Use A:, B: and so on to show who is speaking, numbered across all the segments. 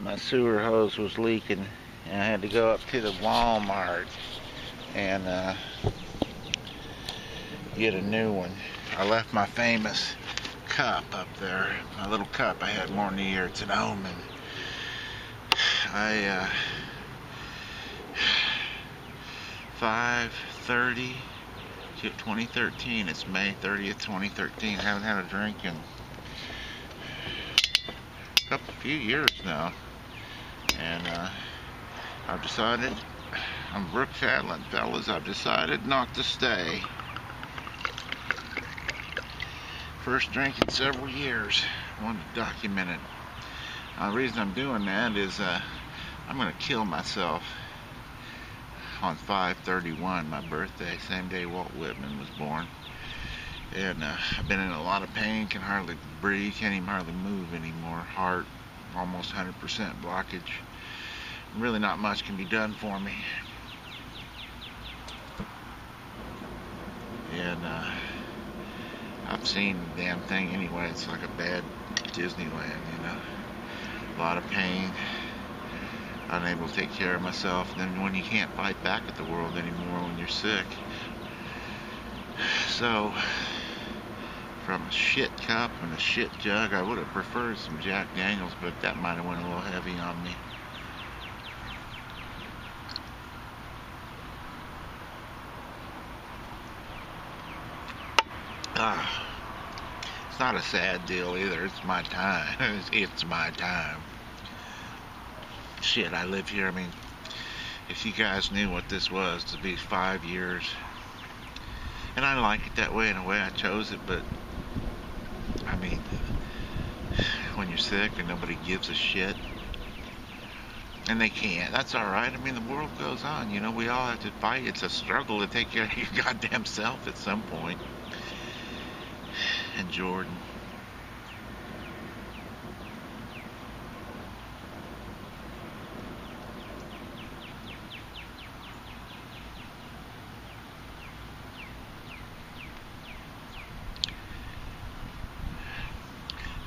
A: My sewer hose was leaking, and I had to go up to the Walmart and get a new one. I left my famous cup up there, my little cup I had more than a year. It's at home, and I 5/30 2013. It's May 30th, 2013. I haven't had a drink in a few years now, and I've decided, I'm Brook Fadlin, fellas, I've decided not to stay. First drink in several years. I wanted to document it. The reason I'm doing that is I'm going to kill myself on 5/31, my birthday, same day Walt Whitman was born. And I've been in a lot of pain, can hardly breathe, can't even hardly move anymore. Heart, almost 100% blockage. Really not much can be done for me. And I've seen the damn thing anyway. It's like a bad Disneyland, you know. A lot of pain, unable to take care of myself. And then when you can't fight back at the world anymore when you're sick. So, from a shit cup and a shit jug, I would have preferred some Jack Daniels, but that might have went a little heavy on me. It's not a sad deal either. It's my time. It's my time. Shit, I live here. I mean, if you guys knew what this was, to be 5 years. And I like it that way. In a way, I chose it, but I mean, when you're sick and nobody gives a shit, and they can't, that's alright. I mean, the world goes on, you know. We all have to fight. It's a struggle to take care of your goddamn self at some point. And Jordan,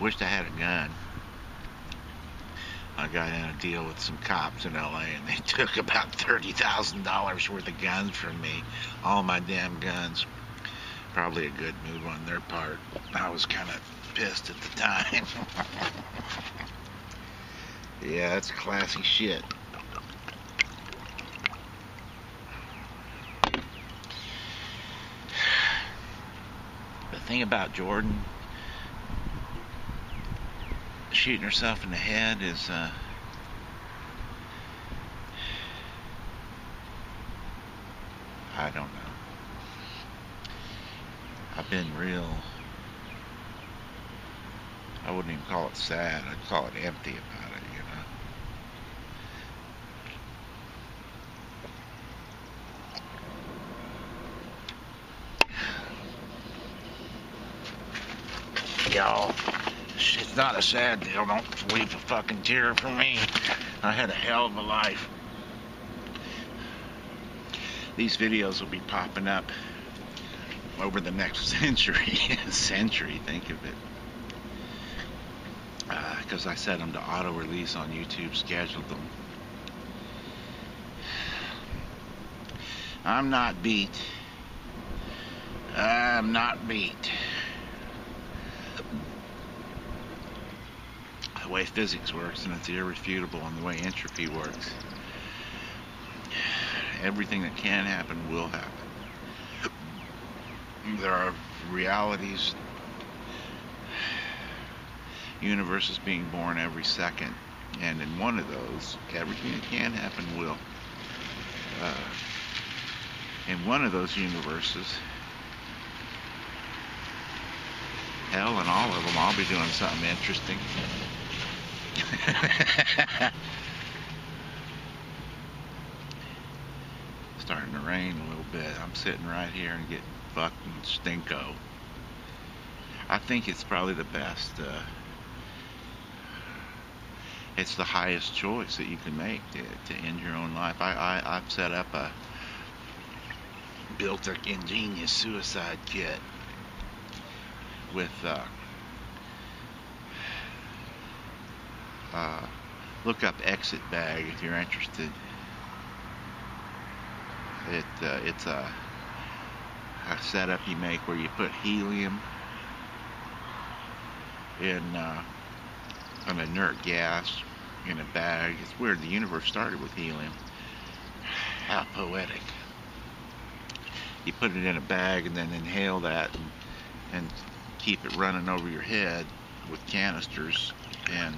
A: wished I had a gun. I got in a deal with some cops in LA, and they took about $30,000 worth of guns from me. All my damn guns. Probably a good move on their part. I was kind of pissed at the time. Yeah, that's classy shit. The thing about Jordan shooting herself in the head is I don't know. I've been real, I wouldn't even call it sad, I'd call it empty about it, you know. Y'all, it's not a sad deal. Don't weep a fucking tear for me. I had a hell of a life. These videos will be popping up over the next century, think of it. Because I set them to auto-release on YouTube, scheduled them. I'm not beat. I'm not beat. The way physics works, and it's irrefutable, and the way entropy works, everything that can happen will happen. There are realities, universes being born every second, and in one of those, everything that can happen will. In one of those universes, hell, in all of them, I'll be doing something interesting. Starting to rain a little bit. I'm sitting right here and getting fucking stinko. I think it's probably the best. It's the highest choice that you can make to end your own life. I've set up built an ingenious suicide kit with Look up exit bag if you're interested. It's a setup you make where you put helium in an inert gas in a bag. It's weird. The universe started with helium. How poetic. You put it in a bag and then inhale that and keep it running over your head with canisters. And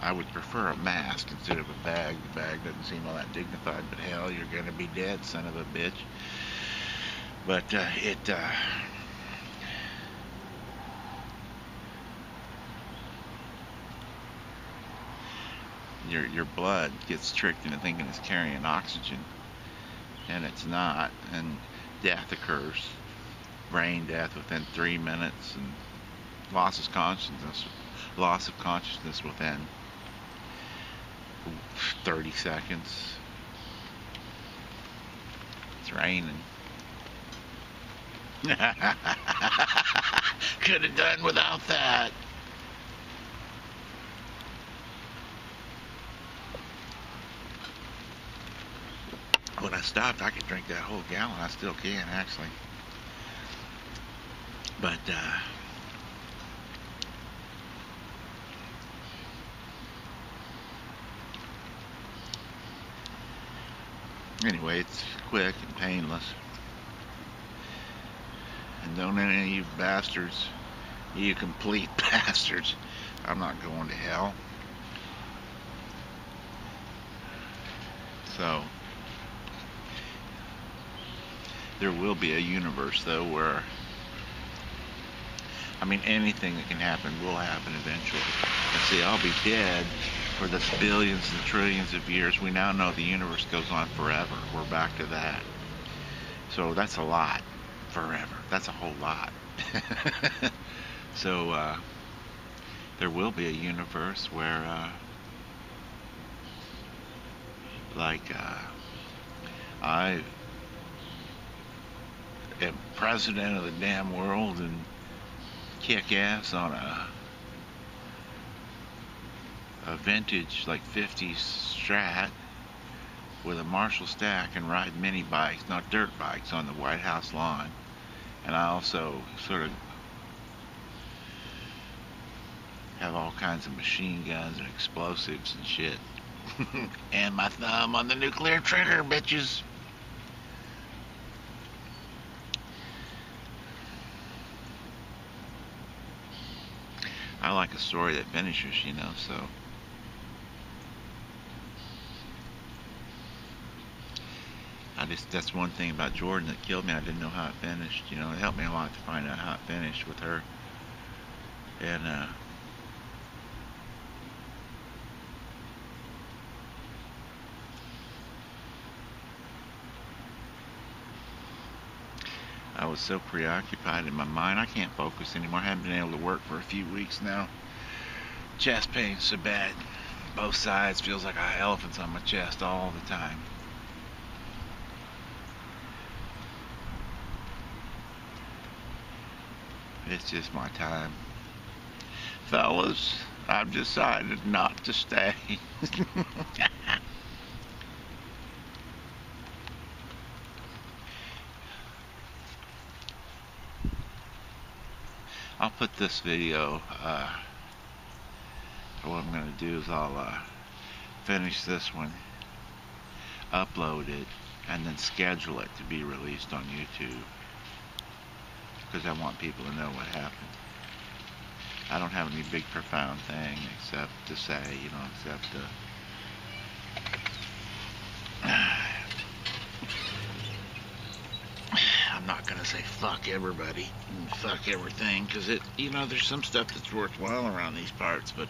A: I would prefer a mask instead of a bag. The bag doesn't seem all that dignified, but hell, you're gonna be dead, son of a bitch. But your blood gets tricked into thinking it's carrying oxygen, and it's not, and death occurs, brain death within 3 minutes, and loss of consciousness within 30 seconds. It's raining. Could have done without that. When I stopped, I could drink that whole gallon. I still can, actually. But anyway, it's quick and painless. And don't any of you bastards, you complete bastards, I'm not going to hell. So there will be a universe, though, where, I mean, anything that can happen will happen eventually. And see, I'll be dead for the billions and trillions of years. We now know the universe goes on forever. We're back to that. So that's a lot. Forever. That's a whole lot. So there will be a universe where I am president of the damn world and kick ass on a vintage like 50s Strat with a Marshall stack and ride mini bikes, not dirt bikes, on the White House lawn. And I also sort of have all kinds of machine guns and explosives and shit. And my thumb on the nuclear trigger, bitches. I like a story that finishes, you know, so. That's one thing about Jordan that killed me. I didn't know how it finished. You know, it helped me a lot to find out how it finished with her. And I was so preoccupied in my mind, I can't focus anymore. I haven't been able to work for a few weeks now. Chest pain's so bad. Both sides, feels like I have elephants on my chest all the time. It's just my time. Fellas, I've decided not to stay. I'll put this video, what I'm going to do is I'll finish this one, upload it, and then schedule it to be released on YouTube. Because I want people to know what happened. I don't have any big profound thing except to say, you know, except I'm not gonna say fuck everybody and fuck everything, because it, you know, there's some stuff that's worthwhile around these parts, but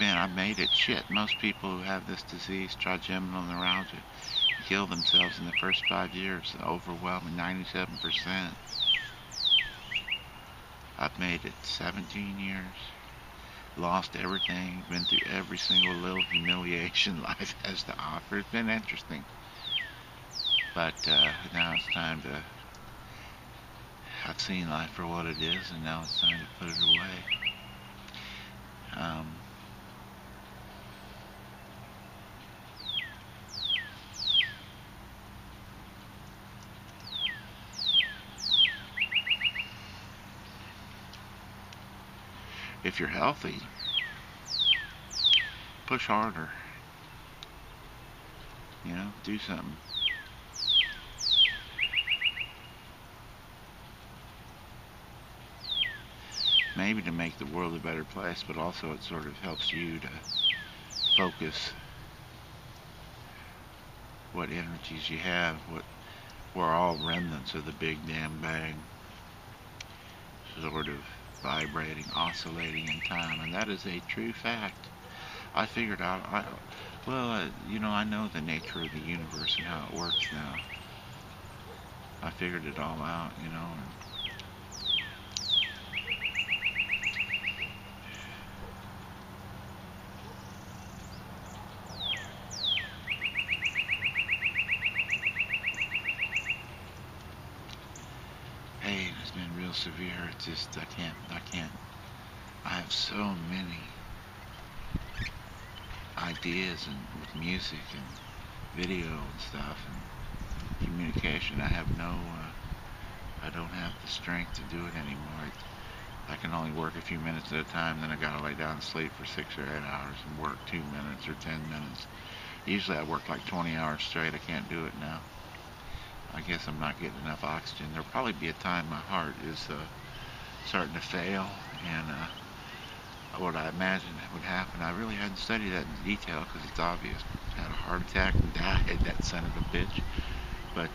A: I've made it. Shit, most people who have this disease, trigeminal neuralgia, kill themselves in the first 5 years. The overwhelming 97%. I've made it 17 years. Lost everything. Been through every single little humiliation life has to offer. It's been interesting. But now it's time to... I've seen life for what it is, and now it's time to put it away. If you're healthy, push harder. You know, do something. Maybe to make the world a better place, but also it sort of helps you to focus what energies you have. We're all remnants of the Big Damn Bang, sort of vibrating, oscillating in time, and that is a true fact. I figured out, I know the nature of the universe and how it works now. I figured it all out, and pain has been real severe. It's just, I can't. I have so many ideas and with music and video and stuff and communication. I don't have the strength to do it anymore. I can only work a few minutes at a time, then I gotta lay down and sleep for 6 or 8 hours and work 2 minutes or 10 minutes. Usually I work like 20 hours straight. I can't do it now. I guess I'm not getting enough oxygen. There'll probably be a time my heart is starting to fail, and what I imagined would happen. I really hadn't studied that in detail because it's obvious. I had a heart attack and died, that son of a bitch. But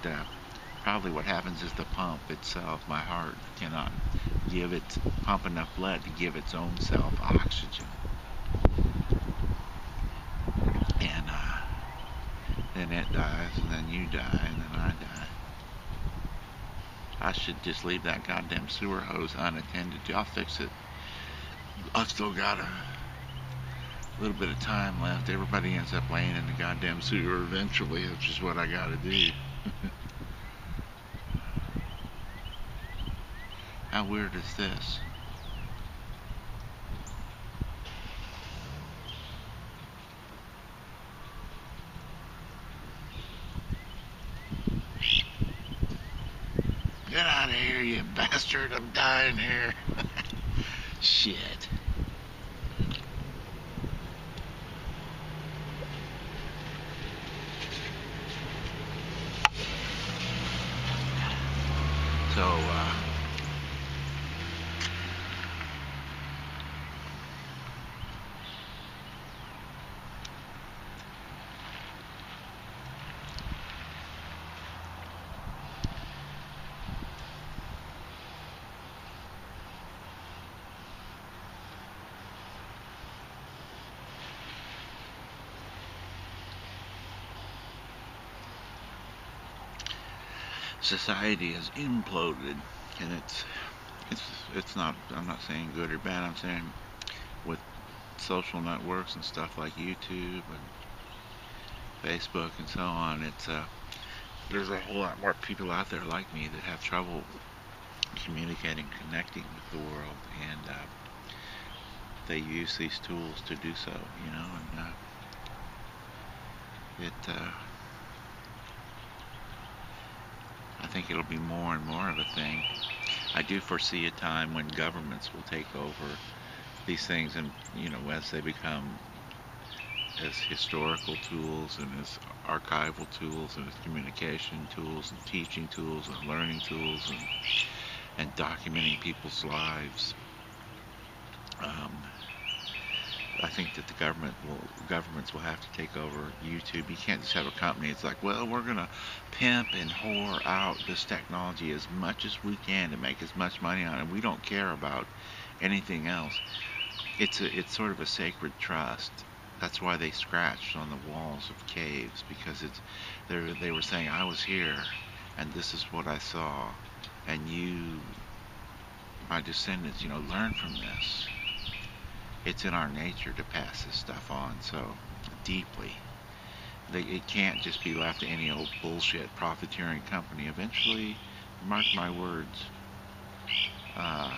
A: probably what happens is the pump itself, my heart cannot pump enough blood to give its own self oxygen. And then it dies, and then you die, and then I die. I should just leave that goddamn sewer hose unattended to. I'll fix it. I've still got a little bit of time left. Everybody ends up laying in the goddamn sewer eventually, which is what I gotta do. How weird is this? Get out of here, you bastard. I'm dying here. Shit. So, society has imploded, and it's not. I'm not saying good or bad. I'm saying with social networks and stuff like YouTube and Facebook and so on, there's a whole lot more people out there like me that have trouble communicating, connecting with the world, and they use these tools to do so. And I think it'll be more and more of a thing. I do foresee a time when governments will take over these things, and as they become as historical tools and as archival tools and as communication tools and teaching tools and learning tools and documenting people's lives. I think that the governments will have to take over YouTube. You can't just have a company. It's like, well, we're going to pimp and whore out this technology as much as we can to make as much money on it. We don't care about anything else. It's sort of a sacred trust. That's why they scratched on the walls of caves, because they were saying, I was here and this is what I saw, and you, my descendants, learn from this. It's in our nature to pass this stuff on so deeply. It can't just be left to any old bullshit profiteering company. Eventually, mark my words, uh,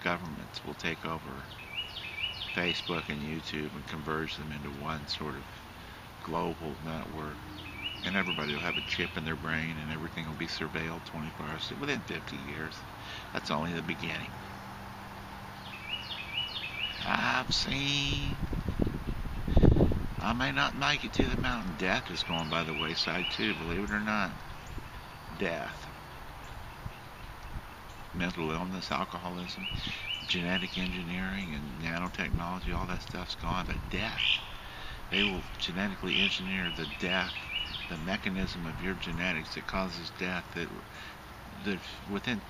A: governments will take over Facebook and YouTube and converge them into one sort of global network. And everybody will have a chip in their brain and everything will be surveilled 24 hours within 50 years. That's only the beginning. I've seen. I may not make it to the mountain. Death is going by the wayside too, believe it or not. Death. Mental illness, alcoholism, genetic engineering and nanotechnology, all that stuff's gone. But death, they will genetically engineer the death, the mechanism of your genetics that causes death, that within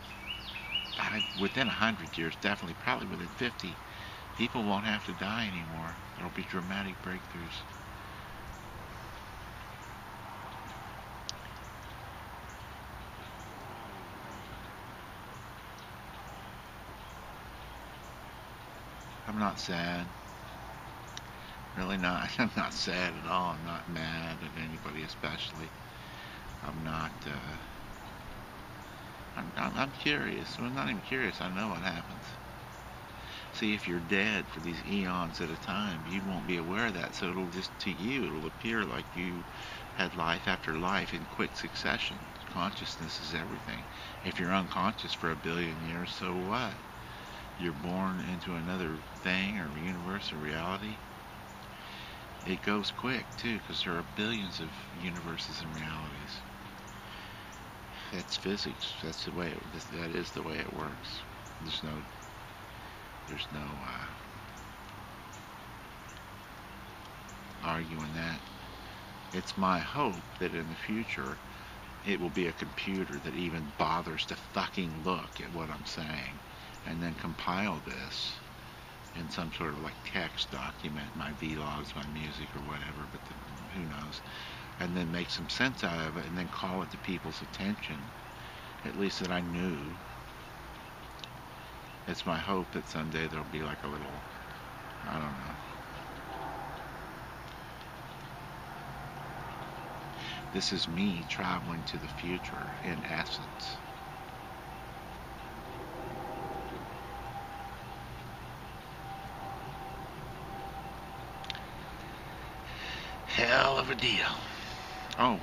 A: 100 years, definitely, probably within 50, people won't have to die anymore. There'll be dramatic breakthroughs. I'm not sad. Really not. I'm not sad at all. I'm not mad at anybody especially. I'm not, I'm curious. Well, I'm not even curious. I know what happens. See, if you're dead for these eons at a time, you won't be aware of that. So it'll just, to you, it'll appear like you had life after life in quick succession. Consciousness is everything. If you're unconscious for 1 billion years, so what? You're born into another thing or universe or reality. It goes quick too, because there are billions of universes and realities. That's physics. That's the way. That is the way it works. There's no arguing that. It's my hope that in the future it will be a computer that even bothers to fucking look at what I'm saying and then compile this in some sort of like text document, my vlogs, my music or whatever, but who knows, and then make some sense out of it and then call it to people's attention, at least that I knew. It's my hope that someday there'll be like a little, I don't know. This is me traveling to the future in essence. Hell of a deal. Oh,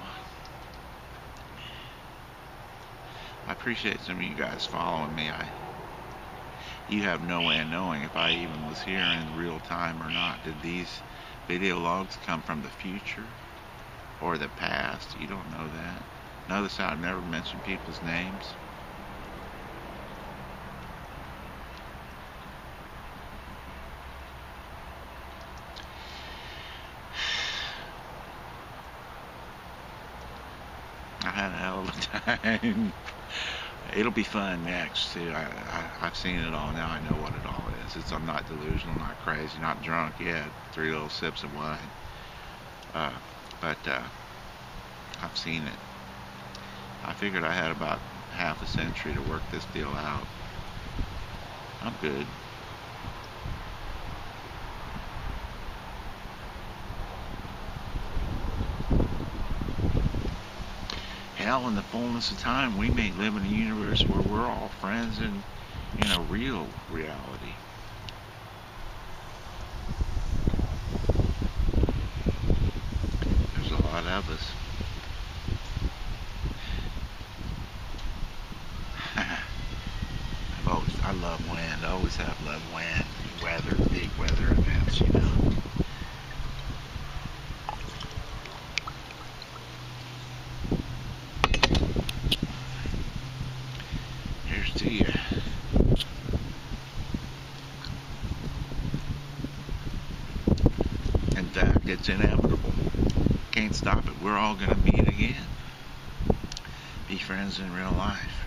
A: I appreciate some of you guys following me. You have no way of knowing if I even was here in real time or not. Did these video logs come from the future or the past? You don't know that. Notice how I've never mentioned people's names. I had a hell of a time. It'll be fun next too. I've seen it all now. I know what it all is. I'm not delusional, not crazy, not drunk yet. 3 little sips of wine. But I've seen it. I figured I had about half a century to work this deal out. I'm good. Hell, in the fullness of time, we may live in a universe where we're all friends in a real reality. There's a lot of us. I love wind. I always have loved wind, weather, big weather events, Here's to you. In fact, it's inevitable. Can't stop it. We're all going to meet again. Be friends in real life.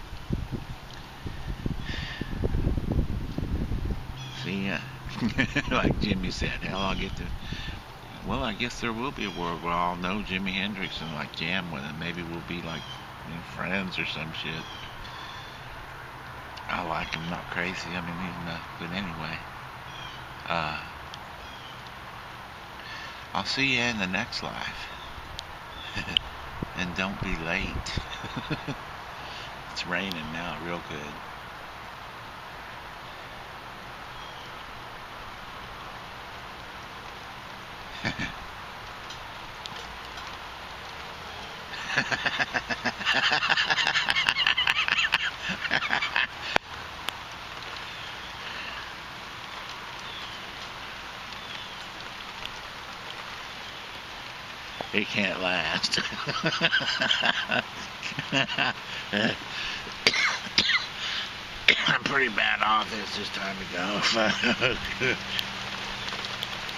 A: Yeah. Like Jimmy said, hell, I'll get to. Well, I guess there will be a world where I'll know Jimi Hendrix and like jam with him. Maybe we'll be like, friends or some shit. I like him, not crazy. I mean, but anyway. I'll see you in the next life. And don't be late. It's raining now, real good. It can't last. I'm pretty bad off this time to go.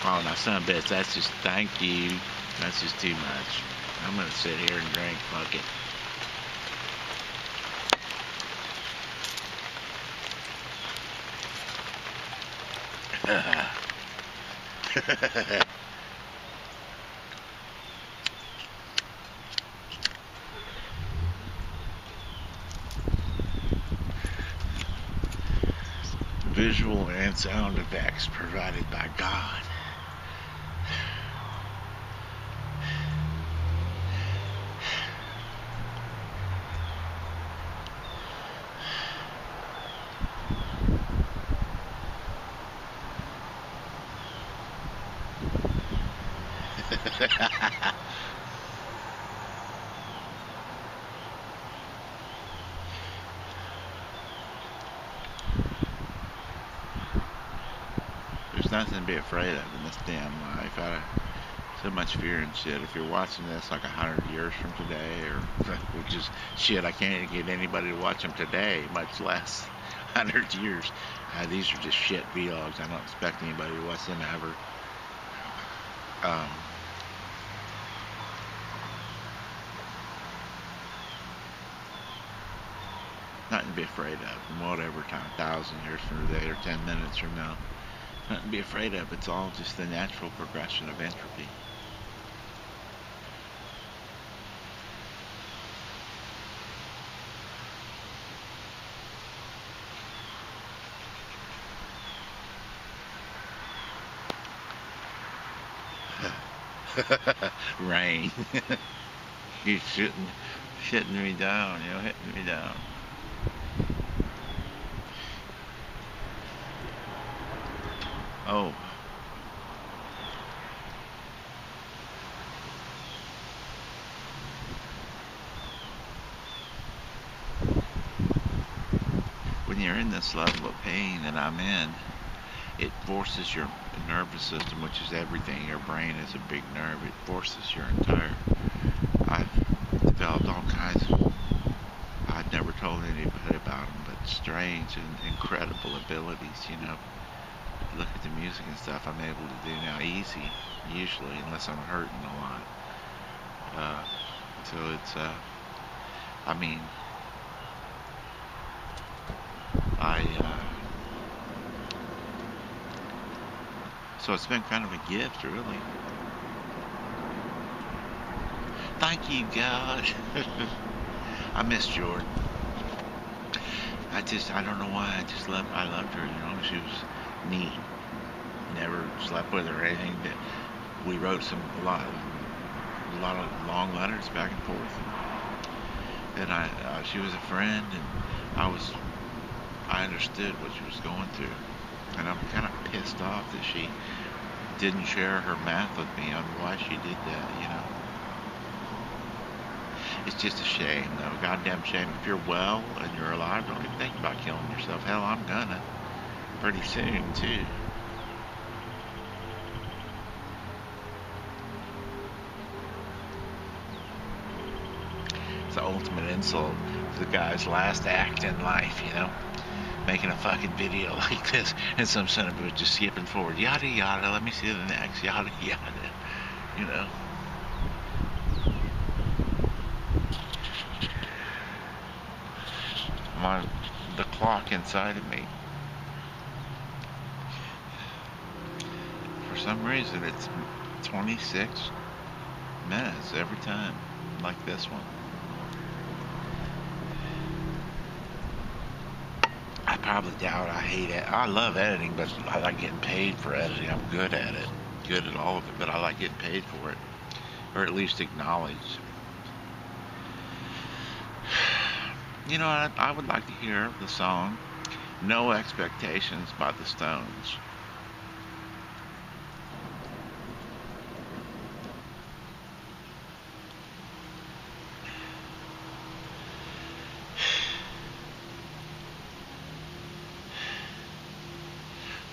A: Oh, now son of a bitch, that's just, thank you. That's just too much. I'm gonna sit here and drink, fuck it. Visual and sound effects provided by God. There's nothing to be afraid of in this damn life. So much fear and shit. If you're watching this like 100 years from today, or which is shit, I can't even get anybody to watch them today, much less 100 years. These are just shit vlogs. I don't expect anybody to watch them ever. Nothing to be afraid of in whatever time, 1,000 years from today or 10 minutes from now. Nothing to be afraid of. It's all just the natural progression of entropy. Rain. He's shitting me down, hitting me down. Oh. When you're in this level of pain that I'm in, it forces your nervous system, which is everything. Your brain is a big nerve. It forces your entire. I've developed all kinds of. I've never told anybody about them, but strange and incredible abilities. Look at the music and stuff I'm able to do now easy, usually, unless I'm hurting a lot. So it's. I mean. So it's been kind of a gift, really. Thank you, God. I miss Jordan. I don't know why, I loved her, she was neat. Never slept with her or anything, but we wrote a lot of long letters back and forth. And she was a friend, and I understood what she was going through. And I'm kind of pissed off that she didn't share her math with me on why she did that, It's just a shame, though. Goddamn shame. If you're well and you're alive, don't even think about killing yourself. Hell, I'm gonna. Pretty soon, too. It's the ultimate insult to the guy's last act in life, Making a fucking video like this, and some son of a bitch just skipping forward, yada yada, let me see the next, yada yada, The clock inside of me some reason it's 26 minutes every time, like this one. I probably doubt I hate it. I love editing, but I like getting paid for editing. I'm good at it, good at all of it, but I like getting paid for it, or at least acknowledged. You know, I would like to hear the song No Expectations by the Stones.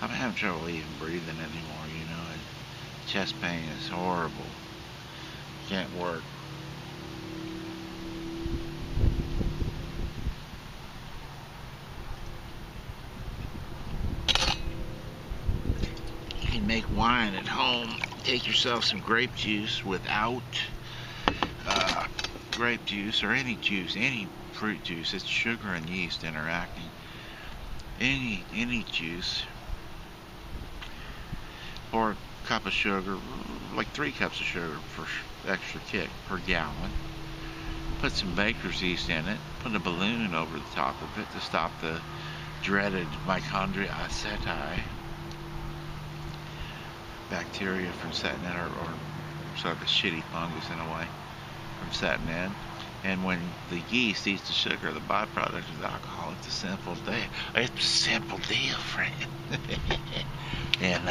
A: I'm having trouble even breathing anymore, you know. Chest pain is horrible. Can't work. You can make wine at home. Take yourself some grape juice without grape juice or any juice, any fruit juice. It's sugar and yeast interacting. Any juice. Or a cup of sugar, like 3 cups of sugar for extra kick per gallon. Put some baker's yeast in it. Put a balloon over the top of it to stop the dreaded mitochondria aceti bacteria from setting in, or sort of a shitty fungus in a way, from setting in. And when the yeast eats the sugar, the byproduct is alcohol. It's a simple deal. It's a simple deal, friend. And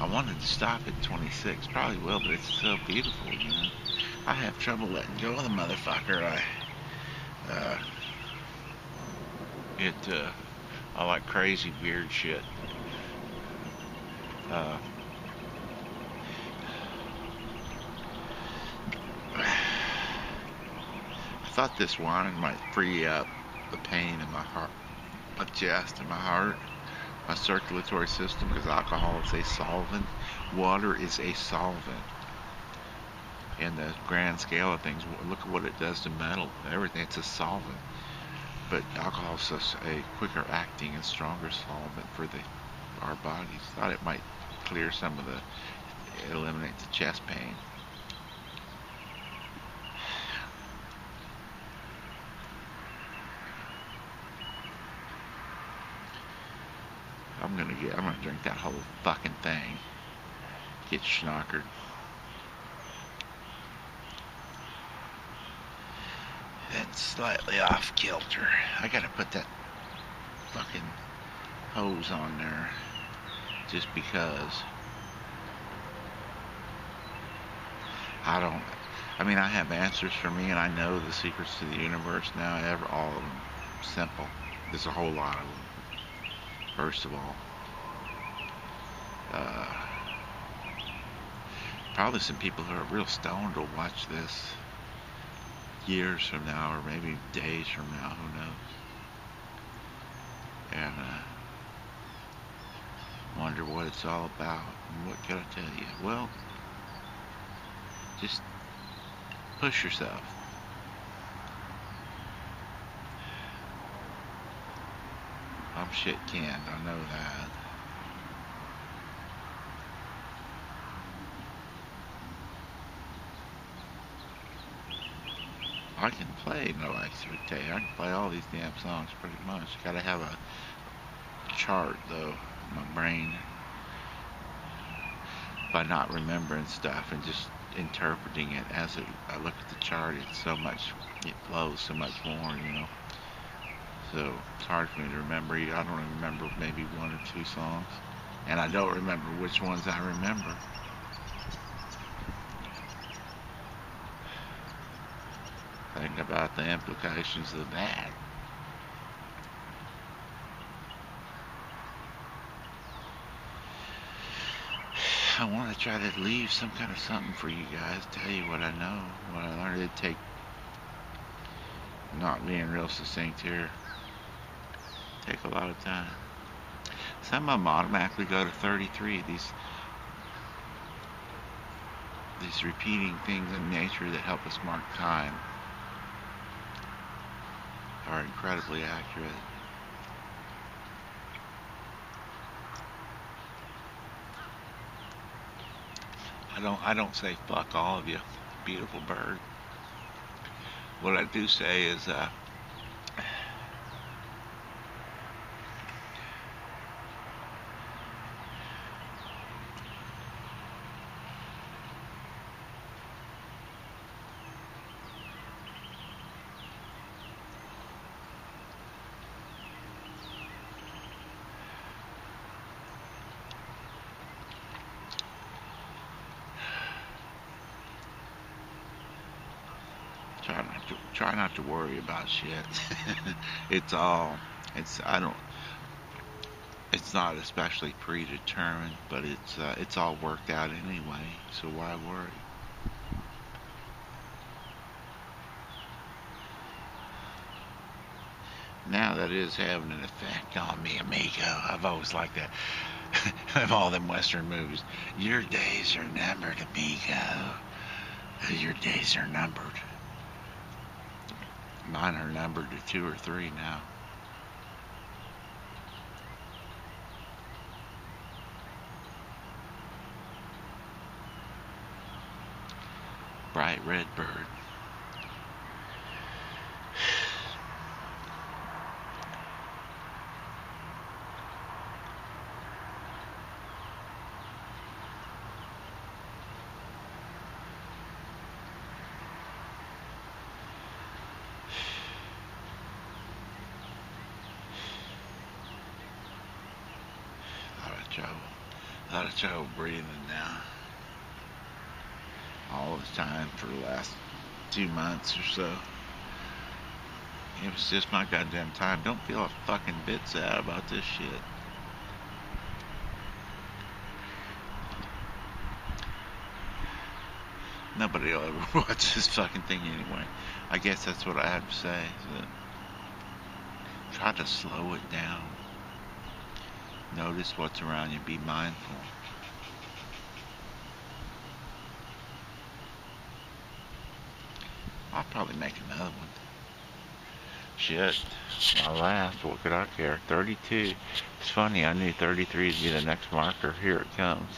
A: I wanted to stop at 26. Probably will, but it's so beautiful, you know. I have trouble letting go of the motherfucker. I like crazy weird shit. I thought this wine might free up the pain in my heart, my chest and my heart, my circulatory system, because alcohol is a solvent. Water is a solvent. In the grand scale of things, look at what it does to metal. Everything, it's a solvent. But alcohol is a quicker acting and stronger solvent for our bodies. Thought it might clear some of eliminate the chest pain. I'm gonna drink that whole fucking thing. Get schnockered. That's slightly off kilter. I gotta put that fucking hose on there just because I have answers for me, and I know the secrets to the universe now. All of them. Simple. There's a whole lot of them. First of all, probably some people who are real stoned will watch this years from now, or maybe days from now, who knows, and wonder what it's all about. And what can I tell you? Well, just push yourself. I'm shit canned, I know that. I can play No Expectation. I can play all these damn songs pretty much. Gotta have a chart though, in my brain, by not remembering stuff and just interpreting it as I look at the chart. It flows so much more, you know. So it's hard for me to remember. I don't remember maybe 1 or 2 songs, and I don't remember which ones I remember. Think about the implications of that. I want to try to leave some kind of something for you guys, tell you what I know, what I learned. It'd take not being real succinct here. Take a lot of time. Some of them automatically go to 33. These repeating things in nature that help us mark time are incredibly accurate. I don't say fuck all of you, beautiful bird. What I do say is try not to worry about shit. it's all it's I don't it's not especially predetermined, but it's all worked out anyway. So why worry? Now that is having an effect on me, amigo. I've always liked that. Of all them Western movies, your days are numbered, amigo. Your days are numbered. Mine are numbered to 2 or 3 now. Bright red bird. A lot of trouble breathing now. All the time for the last 2 months or so. It was just my goddamn time. Don't feel a fucking bit sad about this shit. Nobody will ever watch this fucking thing anyway. I guess that's what I have to say. Try to slow it down. Notice what's around you. Be mindful. I'll probably make another one. Shit. My last. What could I care? 32. It's funny. I knew 33 would be the next marker. Here it comes.